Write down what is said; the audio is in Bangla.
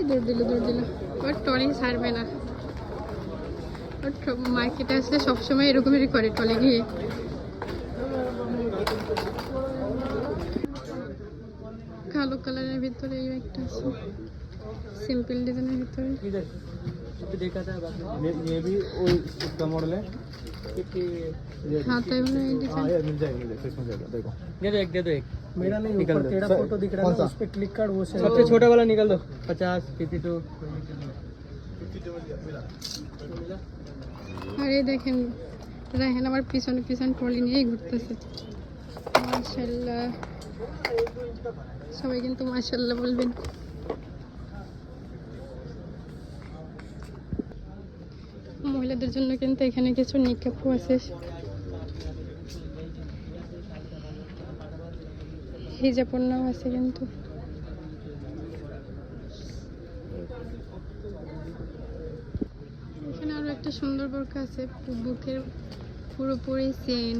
দৌড় দিল ওর টলি ছাড়বে না। মার্কেটে আসলে সবসময় এরকমই করে, টলে গিয়ে। কালো কালারের ভিতরে এই একটা আছে, सिंपल डिजाइन ভিতরে। देखा था ये भी उसका मॉडल है हाँ तो हाँ यार मिल जाएगा इसमें जाएगा देखो दे दो एक मेरा नहीं, ऊपर तेरा फोटो दिख रहा है ना, उस पे क्लिक कर, वो से सबसे छोटा वाला निकल दो 50 52 আরে দেখেন রায়হান আমার পিছনে ট্রলি নিয়েই ঘুরতেছে। মাশাআল্লাহ, সবাই কিন্তু মাশাআল্লাহ বলবেন। মহিলাদের জন্য কিন্তু এখানে কিছু নিকাপও আছে, হিজাব পণ্যও আছে কিন্তু। এখানে আরো একটা সুন্দর বোরকা আছে, বুকের পুরোপুরি চেন।